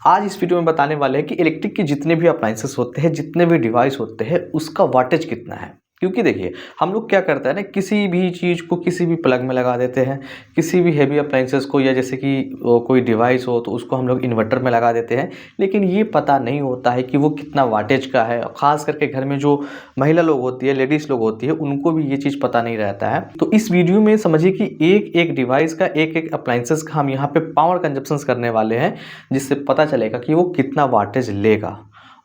आज इस वीडियो में बताने वाले हैं कि इलेक्ट्रिक के जितने भी अप्लायंसेस होते हैं, जितने भी डिवाइस होते हैं, उसका वाटेज कितना है। क्योंकि देखिए हम लोग क्या करते हैं ना, किसी भी चीज़ को किसी भी प्लग में लगा देते हैं, किसी भी हैवी अप्लायंसेस को, या जैसे कि कोई डिवाइस हो तो उसको हम लोग इन्वर्टर में लगा देते हैं। लेकिन ये पता नहीं होता है कि वो कितना वाटेज का है। ख़ास करके घर में जो महिला लोग होती है, लेडीज़ लोग होती है, उनको भी ये चीज़ पता नहीं रहता है। तो इस वीडियो में समझिए कि एक एक डिवाइस का, एक एक अप्लायंसेस का हम यहाँ पे पावर कंजप्शंस करने वाले हैं, जिससे पता चलेगा कि वो कितना वाटेज लेगा।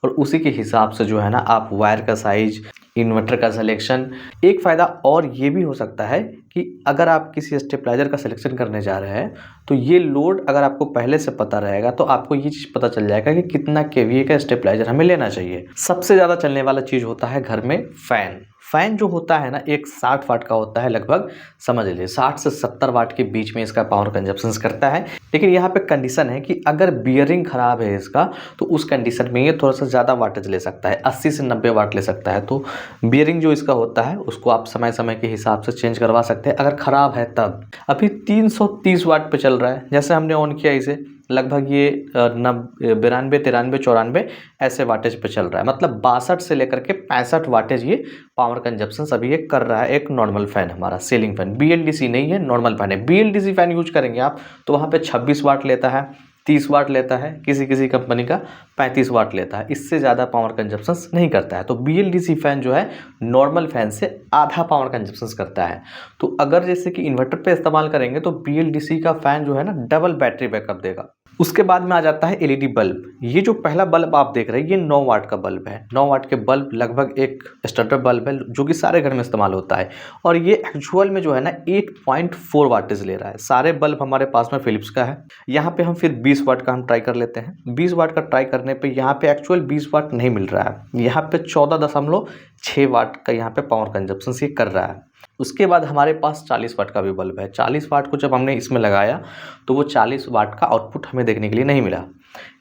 और उसी के हिसाब से जो है ना, आप वायर का साइज, इन्वर्टर का सिलेक्शन। एक फ़ायदा और ये भी हो सकता है कि अगर आप किसी स्टेबलाइजर का सिलेक्शन करने जा रहे हैं, तो ये लोड अगर आपको पहले से पता रहेगा तो आपको ये चीज़ पता चल जाएगा कि कितना केवीए का स्टेबलाइजर हमें लेना चाहिए। सबसे ज़्यादा चलने वाला चीज़ होता है घर में फ़ैन। फ़ैन जो होता है ना, एक 60 वाट का होता है लगभग, समझ लीजिए 60 से 70 वाट के बीच में इसका पावर कंजप्शंस करता है। लेकिन यहाँ पे कंडीशन है कि अगर बियरिंग ख़राब है इसका, तो उस कंडीशन में ये थोड़ा सा ज़्यादा वाटेज ले सकता है, 80 से 90 वाट ले सकता है। तो बियरिंग जो इसका होता है उसको आप समय समय के हिसाब से चेंज करवा सकते हैं, अगर ख़राब है तब। अभी 330 वाट पे चल रहा है, जैसे हमने ऑन किया इसे, लगभग ये 92, 93, 94 ऐसे वाटेज पे चल रहा है। मतलब 62 से लेकर के 65 वाटेज ये पावर कंजप्शंस अभी ये कर रहा है। एक नॉर्मल फ़ैन हमारा सीलिंग फ़ैन, BLDC नहीं है, नॉर्मल फ़ैन है। BLDC फ़ैन यूज करेंगे आप तो वहाँ पे 26 वाट लेता है, 30 वाट लेता है, किसी किसी कंपनी का 35 वाट लेता है। इससे ज़्यादा पावर कंजप्शंस नहीं करता है। तो BLDC फ़ैन जो है नॉर्मल फ़ैन से आधा पावर कंजप्शंस करता है। तो अगर जैसे कि इन्वर्टर पे इस्तेमाल करेंगे तो BLDC का फ़ैन जो है ना, डबल बैटरी बैकअप देगा। उसके बाद में आ जाता है LED बल्ब। ये जो पहला बल्ब आप देख रहे हैं, ये 9 वाट का बल्ब है। 9 वाट के बल्ब लगभग एक स्टैंडर्ड बल्ब है, जो कि सारे घर में इस्तेमाल होता है। और ये एक्चुअल में जो है ना 8.4 वाटेज ले रहा है। सारे बल्ब हमारे पास में फिलिप्स का है। यहाँ पे हम फिर 20 वाट का हम ट्राई कर लेते हैं। 20 वाट का ट्राई करने पे यहाँ पे एक्चुअल 20 वाट नहीं मिल रहा है। यहाँ पे 14.6 वाट का यहाँ पे पावर कंजप्शन ये कर रहा है। उसके बाद हमारे पास 40 वाट का भी बल्ब है। 40 वाट को जब हमने इसमें लगाया तो वो 40 वाट का आउटपुट हमें देखने के लिए नहीं मिला।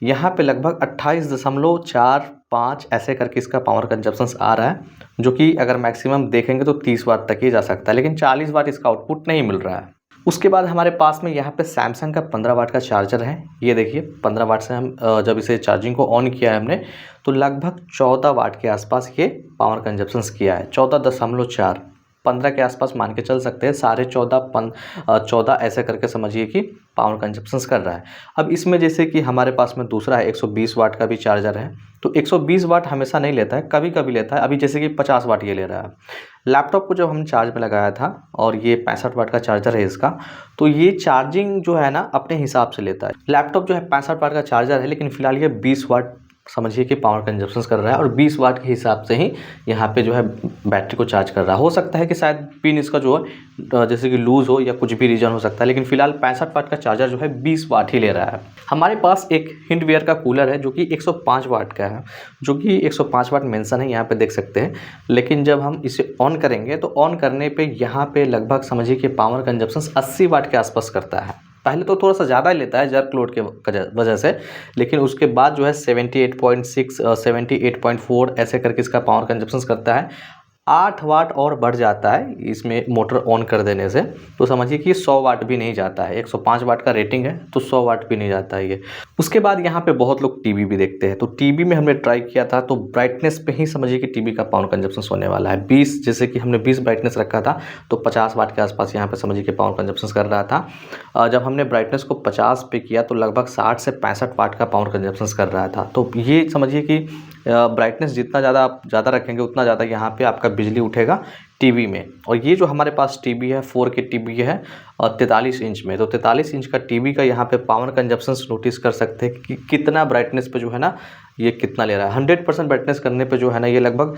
यहाँ पे लगभग 28.45 ऐसे करके इसका पावर कंजप्शंस आ रहा है, जो कि अगर मैक्सिमम देखेंगे तो 30 वाट तक ही जा सकता है। लेकिन 40 वाट इसका आउटपुट नहीं मिल रहा है। उसके बाद हमारे पास में यहाँ पे सैमसंग का 15 वाट का चार्जर है। ये देखिए 15 वाट से हम जब इसे चार्जिंग को ऑन किया है हमने, तो लगभग 14 वाट के आसपास ये पावर कंजप्शंस किया है। 14.4, 15 के आसपास मान के चल सकते हैं। साढ़े 14 ऐसे करके समझिए कि पावर कंजप्शंस कर रहा है। अब इसमें जैसे कि हमारे पास में दूसरा है 120 वाट का भी चार्जर है। तो 120 वाट हमेशा नहीं लेता है, कभी कभी लेता है। अभी जैसे कि 50 वाट ये ले रहा है। लैपटॉप को जब हम चार्ज में लगाया था, और ये 65 वाट का चार्जर है इसका, तो ये चार्जिंग जो है ना अपने हिसाब से लेता है। लैपटॉप जो है 65 वाट का चार्जर है, लेकिन फिलहाल ये 20 वाट समझिए कि पावर कंजप्शंस कर रहा है, और 20 वाट के हिसाब से ही यहाँ पे जो है बैटरी को चार्ज कर रहा है। हो सकता है कि शायद पिन इसका जो है जैसे कि लूज़ हो या कुछ भी रीज़न हो सकता है, लेकिन फिलहाल 65 वाट का चार्जर जो है 20 वाट ही ले रहा है। हमारे पास एक हिंडवेयर का कूलर है जो कि 105 वाट का है, जो कि 105 वाट मेंशन है, यहाँ पे देख सकते हैं। लेकिन जब हम इसे ऑन करेंगे तो ऑन करने पे यहाँ पे लगभग समझिए कि पावर कंजप्शंस 80 वाट के आसपास करता है। पहले तो थोड़ा सा ज़्यादा ही लेता है जर्क लोड के वजह से, लेकिन उसके बाद जो है 78.6, 78.4 ऐसे करके इसका पावर कंजप्शंस करता है। 8 वाट और बढ़ जाता है इसमें मोटर ऑन कर देने से, तो समझिए कि 100 वाट भी नहीं जाता है। 105 वाट का रेटिंग है तो 100 वाट भी नहीं जाता है ये। उसके बाद यहाँ पे बहुत लोग टीवी भी देखते हैं, तो टीवी में हमने ट्राई किया था, तो ब्राइटनेस पे ही समझिए कि टीवी का पावर कंजप्शन होने वाला है 20। जैसे कि हमने 20 ब्राइटनेस रखा था, तो 50 वाट के आसपास यहाँ पे समझिए कि पावर कंजप्शन कर रहा था। जब हमने ब्राइटनेस को 50 पे किया तो लगभग 60 से 65 वाट का पावर कंजप्शन कर रहा था। तो ये समझिए कि ब्राइटनेस जितना ज़्यादा आप रखेंगे, उतना ज़्यादा यहाँ पे आपका बिजली उठेगा टीवी में। और ये जो हमारे पास टीवी है 4K टीवी है, और 43 इंच में, तो 43 इंच का टीवी का यहाँ पे पावर कंजप्शंस नोटिस कर सकते हैं कि कितना ब्राइटनेस पे जो है ना ये कितना ले रहा है। 100% ब्राइटनेस करने पे जो है ना ये लगभग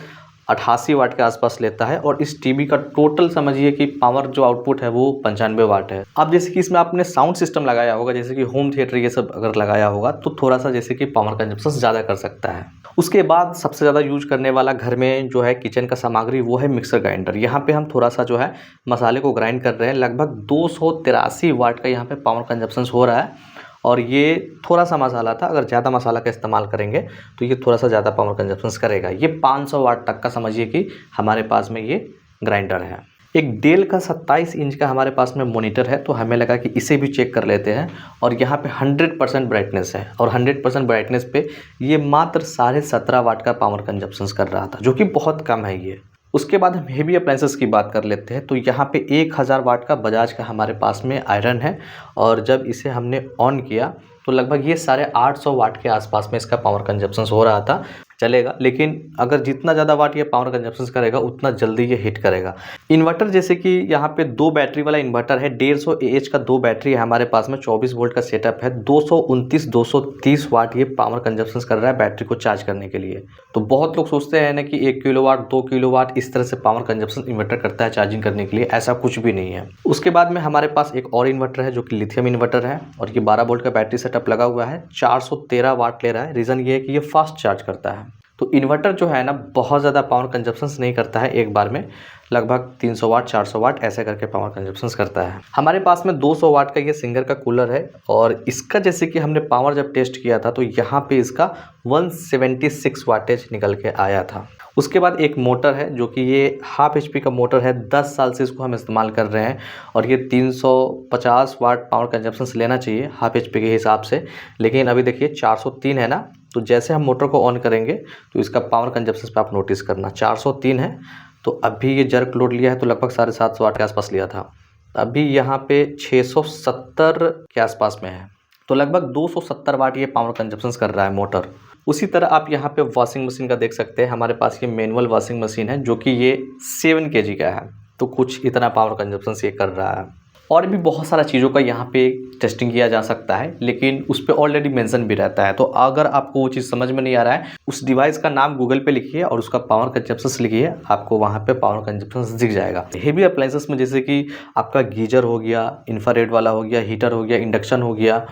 88 वाट के आसपास लेता है। और इस टीवी का टोटल समझिए कि पावर जो आउटपुट है वो 95 वाट है। अब जैसे कि इसमें आपने साउंड सिस्टम लगाया होगा, जैसे कि होम थिएटर ये सब अगर लगाया होगा, तो थोड़ा सा जैसे कि पावर कंजप्शन ज़्यादा कर सकता है। उसके बाद सबसे ज़्यादा यूज करने वाला घर में जो है किचन का सामग्री, वो है मिक्सर ग्राइंडर। यहाँ पे हम थोड़ा सा जो है मसाले को ग्राइंड कर रहे हैं। लगभग 283 वाट का यहाँ पे पावर कंजप्शन हो रहा है। और ये थोड़ा सा मसाला था, अगर ज़्यादा मसाला का इस्तेमाल करेंगे तो ये थोड़ा सा ज़्यादा पावर कंजप्शन करेगा। ये 500 वाट तक का समझिए कि हमारे पास में ये ग्राइंडर है। एक डेल का 27 इंच का हमारे पास में मॉनिटर है, तो हमें लगा कि इसे भी चेक कर लेते हैं। और यहाँ पे 100% ब्राइटनेस है और 100% ब्राइटनेस पे ये मात्र 17.5 वाट का पावर कंजप्शन कर रहा था, जो कि बहुत कम है ये। उसके बाद हम हेवी अप्लायंसेस की बात कर लेते हैं, तो यहाँ पे 1000 वाट का बजाज का हमारे पास में आयरन है और जब इसे हमने ऑन किया तो लगभग ये 850 वाट के आसपास में इसका पावर कंजप्शन हो रहा था। चलेगा, लेकिन अगर जितना ज़्यादा वाट ये पावर कंजप्शन करेगा उतना जल्दी ये हिट करेगा। इन्वर्टर जैसे कि यहाँ पे 2 बैटरी वाला इन्वर्टर है, 150 AH का 2 बैटरी है हमारे पास में, 24 वोल्ट का सेटअप है, 229-230 वाट ये पावर कंजप्शन कर रहा है बैटरी को चार्ज करने के लिए। तो बहुत लोग सोचते हैं ना कि 1 किलोवाट 2 किलोवाट इस तरह से पावर कंजप्शन इन्वर्टर करता है चार्जिंग करने के लिए, ऐसा कुछ भी नहीं है। उसके बाद में हमारे पास एक और इन्वर्टर है जो कि लिथियम इन्वर्टर है और ये 12 वोल्ट का बैटरी सेटअप लगा हुआ है, 413 वाट ले रहा है। रीज़न ये है कि ये फास्ट चार्ज करता है। तो इन्वर्टर जो है ना बहुत ज़्यादा पावर कंजप्शन नहीं करता है एक बार में, लगभग 300 वाट 400 वाट ऐसे करके पावर कंजप्शन करता है। हमारे पास में 200 वाट का ये सिंगर का कूलर है और इसका जैसे कि हमने पावर जब टेस्ट किया था तो यहाँ पे इसका 176 वाटेज निकल के आया था। उसके बाद एक मोटर है जो कि ये 1/2 HP का मोटर है, 10 साल से इसको हम इस्तेमाल कर रहे हैं और ये 350 वाट पावर कंजप्शन लेना चाहिए 1/2 HP के हिसाब से, लेकिन अभी देखिए 403 है ना। तो जैसे हम मोटर को ऑन करेंगे तो इसका पावर कंजप्शन पे आप नोटिस करना 403 है। तो अभी ये जर्क लोड लिया है तो लगभग 750 वाट के आसपास लिया था, अभी यहाँ पे 670 के आसपास में है, तो लगभग 270 वाट ये पावर कंजप्शन कर रहा है मोटर। उसी तरह आप यहाँ पे वॉशिंग मशीन का देख सकते हैं, हमारे पास ये मैनुअल वॉशिंग मशीन है जो कि ये 7 kg का है, तो कुछ इतना पावर कंजप्शन ये कर रहा है। और भी बहुत सारा चीज़ों का यहाँ पे टेस्टिंग किया जा सकता है, लेकिन उस पर ऑलरेडी मेंशन भी रहता है। तो अगर आपको वो चीज़ समझ में नहीं आ रहा है, उस डिवाइस का नाम गूगल पे लिखिए और उसका पावर कंजप्शन लिखिए, आपको वहाँ पे पावर कंजप्शन दिख जाएगा। हेवी अप्लायंसेस में जैसे कि आपका गीजर हो गया, इंफ्रारेड वाला हो गया, हीटर हो गया, इंडक्शन हो गया,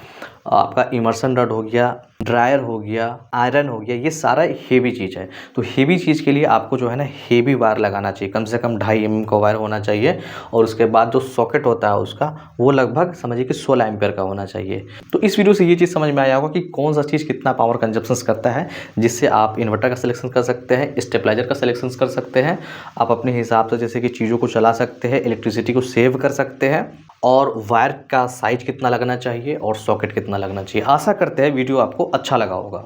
आपका इमर्सन रड हो गया, ड्रायर हो गया, आयरन हो गया, ये सारा हेवी चीज़ है। तो हेवी चीज़ के लिए आपको जो है ना हेवी वायर लगाना चाहिए, कम से कम 2.5 mm का वायर होना चाहिए और उसके बाद जो सॉकेट होता है उसका वो लगभग समझिए कि 16 एम्पियर का होना चाहिए। तो इस वीडियो से ये चीज़ समझ में आया होगा कि कौन सा चीज़ कितना पावर कंजप्शन करता है, जिससे आप इन्वर्टर का सिलेक्शन कर सकते हैं, स्टेबलाइजर का सिलेक्शन कर सकते हैं, आप अपने हिसाब से जैसे कि चीज़ों को चला सकते हैं, इलेक्ट्रिसिटी को सेव कर सकते हैं और वायर का साइज कितना लगना चाहिए और सॉकेट कितना लगना चाहिए। आशा करते हैं वीडियो आपको अच्छा लगा होगा।